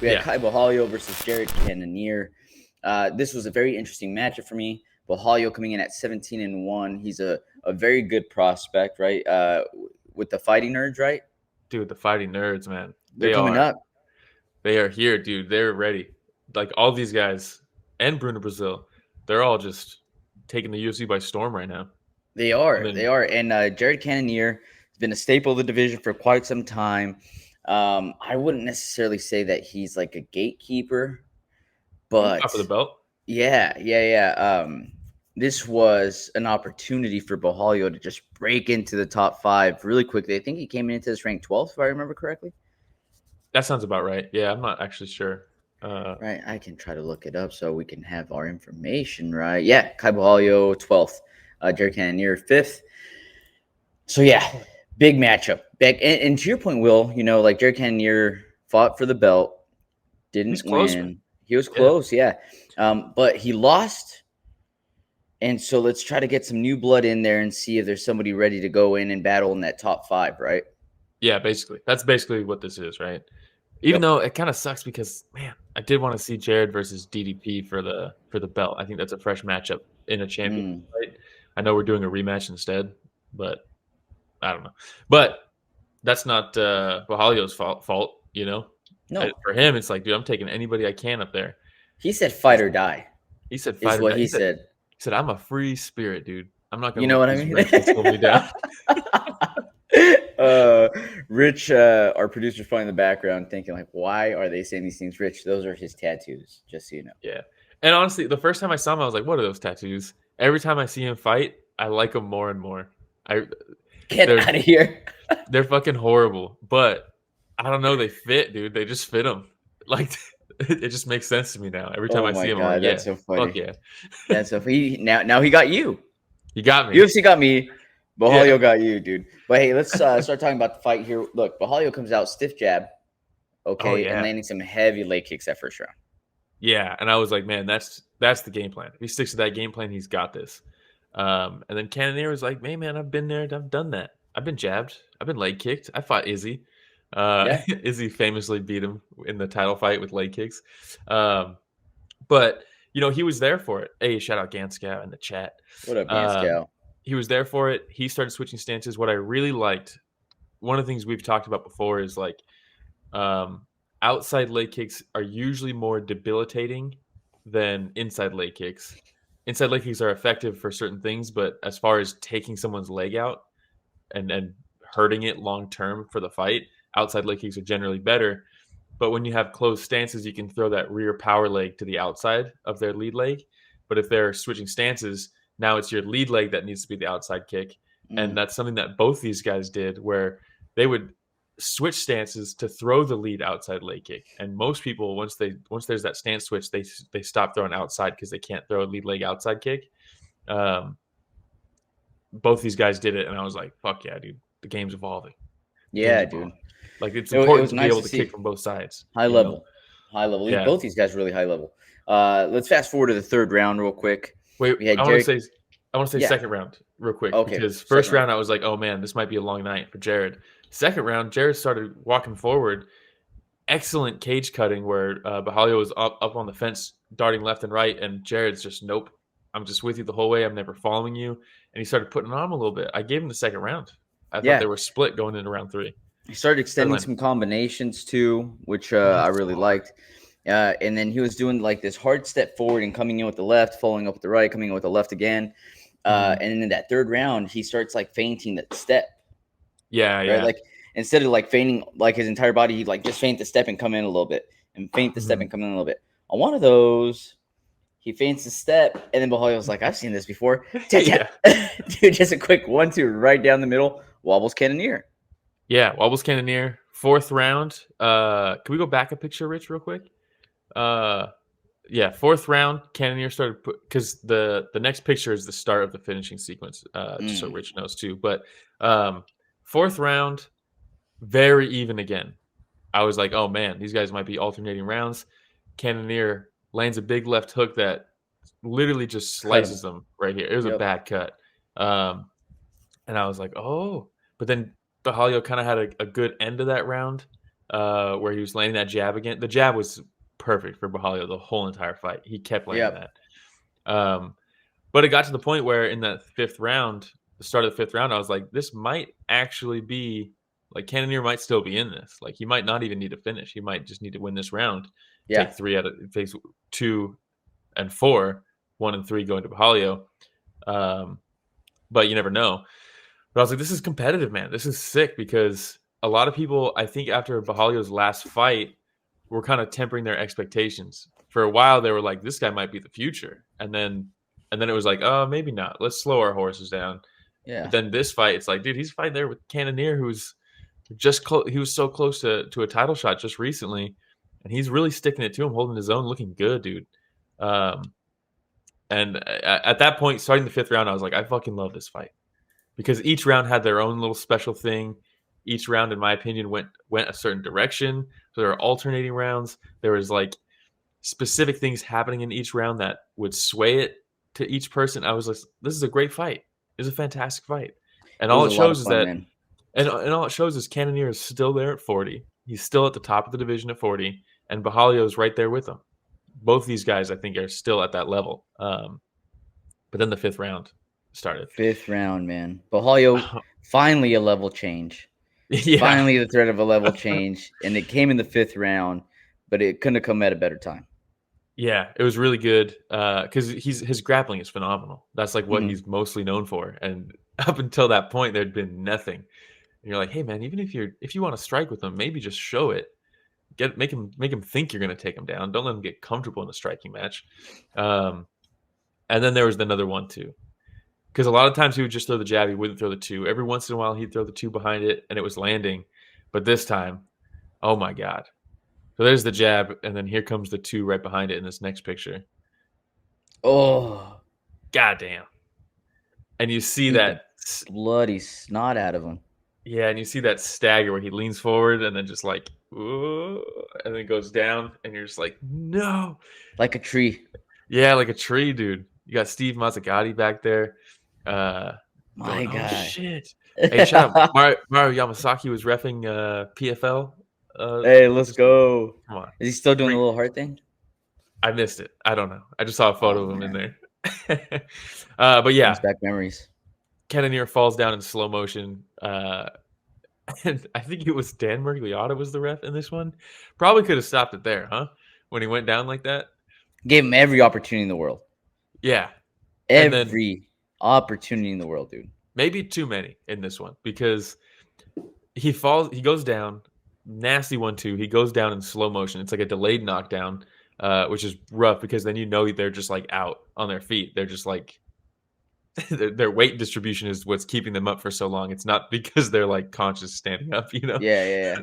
We had Kai Borralho versus Jared Cannonier. This was a very interesting matchup for me. Borralho coming in at 17-1. He's a very good prospect, right? With the fighting nerds, right? Dude, the fighting nerds, man. They're coming up. They are here, dude. They're ready. Like all these guys and Bruno Brazil, they're all just taking the UFC by storm right now. They are. And They then are. And Jared Cannonier has been a staple of the division for quite some time. I wouldn't necessarily say that he's like a gatekeeper, he but fought for the belt. yeah. This was an opportunity for Borralho to just break into the top 5 really quickly. I think he came into this ranked 12th, if I remember correctly. That sounds about right. Yeah, I'm not actually sure. Right, I can try to look it up so we can have our information right. Yeah, Kai Borralho 12th, Jared Cannonier 5th. So yeah, big matchup. And to your point, Will, like Jared Cannonier fought for the belt, He's didn't close, man. win. He was Yeah. close, yeah. But he lost. And so let's try to get some new blood in there and see if there's somebody ready to go in and battle in that top 5, right? Yeah, basically. That's basically what this is, right? Even Yep. though it kind of sucks because, man, I did want to see Jared versus DDP for the belt. I think that's a fresh matchup in a champion fight. I know we're doing a rematch instead, but I don't know. But that's not Borralho's fault, you know? No. For him, it's like, dude, I'm taking anybody I can up there. He said fight or die He said is fight or what die. he said. He said, I'm a free spirit, dude. I'm not You gonna know let what I these mean? rankings slow me down. Rich, our producer's probably in the background thinking, like, why are they saying these things? Rich, those are his tattoos, just so you know. Yeah. And honestly, the first time I saw him, I was like, what are those tattoos? Every time I see him fight, I like him more and more. Get They're out of here. they're fucking horrible, but I don't know, they fit, dude. They just fit him. Like it just makes sense to me now. Every time Oh I my see him, I'm like, God, yeah, that's so fuck funny. yeah. That's so funny. Now he got you. You got me. UFC got me. Yeah. Borralho got you, dude. But hey, let's start talking about the fight here. Look, Borralho comes out stiff jab, Oh okay, and yeah. landing some heavy leg kicks that first round. Yeah. And I was like, man, that's the game plan. If he sticks to that game plan, he's got this. And then Cannonier was like, hey man, I've been there, I've done that. I've been jabbed, I've been leg kicked. I fought Izzy. Yeah. Izzy famously beat him in the title fight with leg kicks. But he was there for it. Hey, shout out Ganscow in the chat. What up, Um, Ganscow? he was there for it. He started switching stances. What I really liked, one of the things we've talked about before is like um, outside leg kicks are usually more debilitating than inside leg kicks. Inside leg kicks are effective for certain things, but as far as taking someone's leg out and hurting it long term for the fight, outside leg kicks are generally better. But when you have closed stances, you can throw that rear power leg to the outside of their lead leg. But if they're switching stances, now it's your lead leg that needs to be the outside kick. And that's something that both these guys did where they would switch stances to throw the lead outside leg kick. And most people, once there's that stance switch, they stop throwing outside because they can't throw a lead leg outside kick. Both these guys did it, and I was like, fuck yeah, dude. The game's evolving. Yeah, dude. Like it's It important was to be nice able to to kick see. from both sides. High level. High level. Yeah. Both these guys really high level. Let's fast forward to the third round real quick. Wait, We had I want to Derek. say Yeah. second round real quick Okay. because first Second round. round I was like, oh man, this might be a long night for Jared. Second round, Jared started walking forward. Excellent cage cutting where Borralho was up on the fence, darting left and right, and Jared's just nope. I'm just with you the whole way. I'm never following you. And he started putting on a little bit. I gave him the second round. I thought Yeah. they were split going into round 3. He started extending Started some combinations too, which landing I so really hard. liked. And then he was doing like this hard step forward and coming in with the left, following up with the right, coming in with the left again. And then in that third round, he starts like feinting that step, Yeah, right? yeah. Like instead of like feinting like his entire body, he'd like just feint the step and come in a little bit, and feint the step and come in a little bit. On one of those, he feints the step, and then Borralho was like, "I've seen this before." Tap, tap. Dude, just a quick 1-2 right down the middle, wobbles Cannonier. Yeah, wobbles Cannonier. Fourth round. Can we go back a picture, Rich, real quick? Yeah, fourth round. Cannonier started because the next picture is the start of the finishing sequence. Just so Rich knows too. But fourth round, very even again. I was like, oh man, these guys might be alternating rounds. Cannonier lands a big left hook that literally just slices them right here. It was a bad cut. And I was like, oh. But then Borralho kind of had a good end of that round. where he was landing that jab again. The jab was perfect for Borralho the whole entire fight. He kept landing Yep. that. But it got to the point where in that fifth round, the start of the fifth round, I was like, this might actually be like Cannonier might still be in this. Like he might not even need to finish. He might just need to win this round. Yeah. Takes 2 and 4, 1 and 3 going to Borralho. But you never know. But I was like, this is competitive, man. This is sick because a lot of people, I think, after Borralho's last fight, were kind of tempering their expectations. For a while, they were like, this guy might be the future, and then it was like, oh, maybe not. Let's slow our horses down. Yeah. But then this fight, it's like, dude, he's fighting there with Cannonier, who's he was so close to a title shot just recently, and he's really sticking it to him, holding his own, looking good, dude. And at that point, starting the fifth round, I was like, I fucking love this fight because each round had their own little special thing. Each round, in my opinion, went a certain direction. So there were alternating rounds. There was like specific things happening in each round that would sway it to each person. I was like, this is a great fight. It's a fantastic fight. And It all was it a lot of shows is fun, that, man. and all it shows is Cannonier is still there at 40. He's still at the top of the division at 40, and Borralho is right there with him. Both these guys, I think, are still at that level. But then the fifth round started. Fifth round, man. Borralho, finally a level change. Yeah. Finally the threat of a level change. And it came in the fifth round, but it couldn't have come at a better time. Yeah, it was really good because his grappling is phenomenal. That's like what Mhm. he's mostly known for. And up until that point, there'd been nothing. And you're like, hey man, even if you want to strike with him, maybe just show it. Make him think you're going to take him down. Don't let him get comfortable in a striking match. And then there was another one too, because a lot of times he would just throw the jab, he wouldn't throw the two. Every once in a while, he'd throw the two behind it, and it was landing. But this time, oh my god! So there's the jab, and then here comes the two right behind it in this next picture. Oh, Goddamn! And you see beat the that bloody snot out of him. Yeah, and you see that stagger where he leans forward and then just like, ooh, and then goes down, and you're just like, no. Like a tree. Yeah, like a tree, dude. You got Steve Mazzagatti back there. My Going, oh God. shit. Hey, shout out Mario Yamasaki was reffing PFL. Hey, let's go. Come on. Is he still doing the little heart thing? I missed it. I don't know. I just saw a photo of him in there. But yeah, Brings back memories. Cannonier falls down in slow motion. And I think it was Dan Mergliotta was the ref in this one. Probably could have stopped it there, huh? When he went down like that. Gave him every opportunity in the world. Yeah. Every opportunity in the world, dude. Maybe too many in this one because he goes down, nasty 1-2. He goes down in slow motion. It's like a delayed knockdown, which is rough because then they're just like out on their feet. They're just like their weight distribution is what's keeping them up for so long. It's not because they're like conscious standing up, Yeah.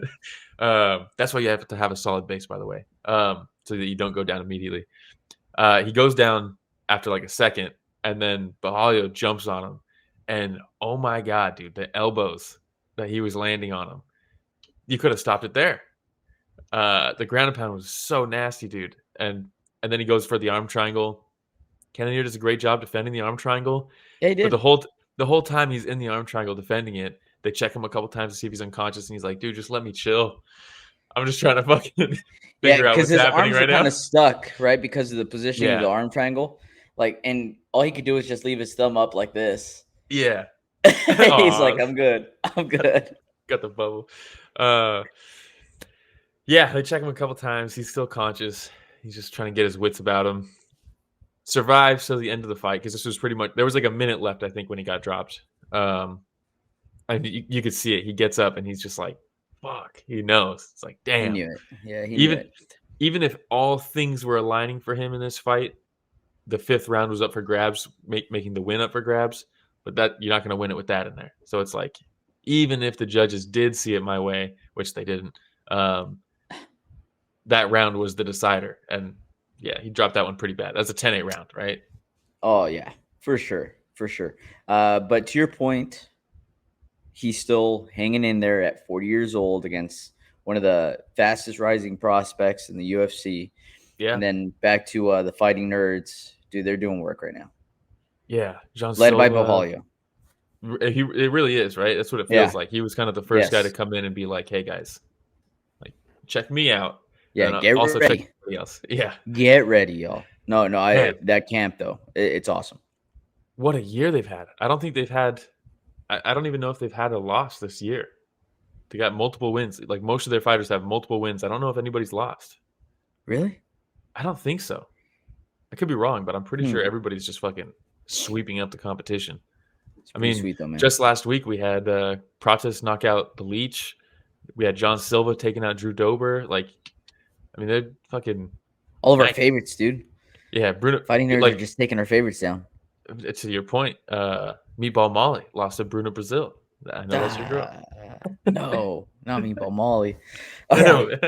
That's why you have to have a solid base, by the way, so that you don't go down immediately. He goes down after like a second, and then Borralho jumps on him, and oh my god, dude, the elbows that he was landing on him, you could have stopped it there. The ground and pound was so nasty, dude, and then he goes for the arm triangle. Cannonier does a great job defending the arm triangle. Yeah, he did. But the whole time he's in the arm triangle defending it, they check him a couple times to see if he's unconscious, and he's like, dude, just let me chill. I'm just trying to fucking figure out what's happening right now. His arms are kind of stuck, right? Because of the positioning of the arm triangle. Like, and all he could do is just leave his thumb up like this. Yeah. He's like, I'm good. Got the bubble. Yeah, they check him a couple times. He's still conscious. He's just trying to get his wits about him. Survives till the end of the fight because this was pretty much there was like a minute left, I think, when he got dropped. And you could see it. He gets up and he's just like, "Fuck!" He knows. It's like, damn. He knew it. Yeah, he knew it. Even if all things were aligning for him in this fight, the fifth round was up for grabs, making the win up for grabs. But that you're not going to win it with that in there. So it's like, even if the judges did see it my way, which they didn't, that round was the decider. And yeah, he dropped that one pretty bad. That's a 10-8 round, right? Oh, yeah, for sure. But to your point, he's still hanging in there at 40 years old against one of the fastest rising prospects in the UFC. Yeah. And then back to the Fighting Nerds. Dude, they're doing work right now. Yeah. Led by Borralho. It really is, right? That's what it feels like. He was kind of the first guy to come in and be like, hey, guys, like check me out. Yeah, And get also check ready. everybody else. Yeah. Get ready, y'all. No, Man, that camp though, it's awesome. what a year they've had. I don't think they've had. I don't even know if they've had a loss this year. They got multiple wins. Like most of their fighters have multiple wins. I don't know if anybody's lost. Really? I don't think so. I could be wrong, but I'm pretty sure everybody's just fucking sweeping up the competition. It's I pretty mean, sweet though, man. just last week we had Pratis knock out the Leech. We had John Silva taking out Drew Dober. Like, I mean, they're fucking all of our favorites, dude. Yeah, Bruno. Fighting nerds are just taking our favorites down. To your point, Meatball Molly lost to Bruno Brazil. I know that's your girl. No, not Meatball Molly. All right.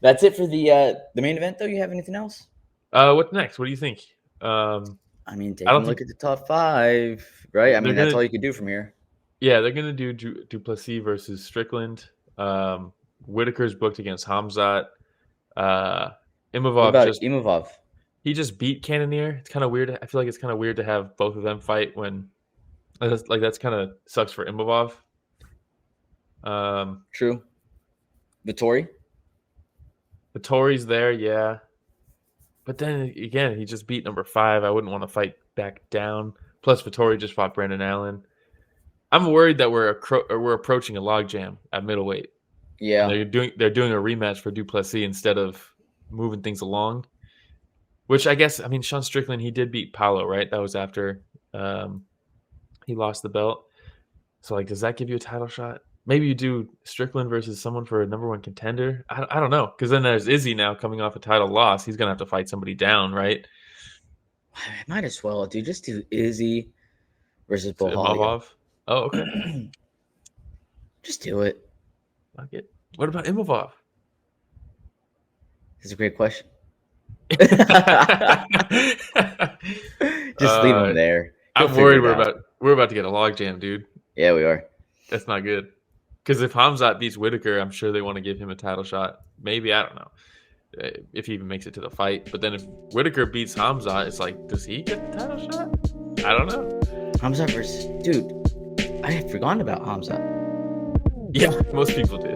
That's it for the main event, though. You have anything else? What's next? What do you think? I mean, take a look at the top 5, right? I mean, that's all you can do from here. Yeah, they're gonna do Duplessis versus Strickland. Whitaker's booked against Hamzat. Imavov? He just beat Cannonier. It's kind of weird. I feel like it's kind of weird to have both of them fight when, that's kind of sucks for Imavov. True. Vittori's there, yeah. But then again, he just beat number 5. I wouldn't want to fight back down. Plus, Vittori just fought Brandon Allen. I'm worried that we're approaching a logjam at middleweight. Yeah, and they're doing a rematch for Duplessis instead of moving things along. Which I guess, I mean, Sean Strickland, he did beat Paulo, right? That was after he lost the belt. So, like, does that give you a title shot? Maybe you do Strickland versus someone for a number 1 contender. I don't know, because then there's Izzy now coming off a title loss. He's gonna have to fight somebody down, right? Might as well, dude. Just do Izzy versus Borralho. Oh, okay. Just do it. Fuck it. What about Imavov? That's a great question. Just leave him there. I'm worried we're about to get a logjam, dude. Yeah, we are. That's not good. Because if Hamzat beats Whitaker, I'm sure they want to give him a title shot. Maybe, I don't know if he even makes it to the fight. But then if Whitaker beats Hamzat, it's like, does he get the title shot? I don't know. Hamzat versus, dude, I had forgotten about Hamzat. Yeah, most people did.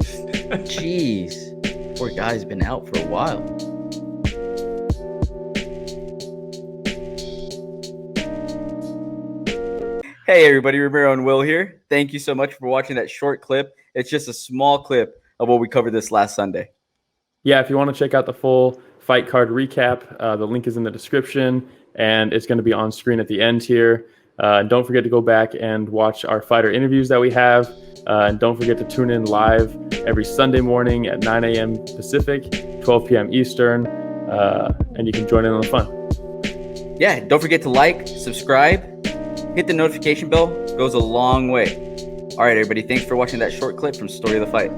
Jeez, poor guy's been out for a while. Hey everybody, Romero and Will here. Thank you so much for watching that short clip. It's just a small clip of what we covered this last Sunday. Yeah, if you want to check out the full fight card recap, the link is in the description, and it's going to be on screen at the end here. Don't forget to go back and watch our fighter interviews that we have. And don't forget to tune in live every Sunday morning at 9 a.m. Pacific, 12 p.m. Eastern, and you can join in on the fun. Yeah, don't forget to like, subscribe, hit the notification bell. Goes a long way. All right, everybody, thanks for watching that short clip from Story of the Fight.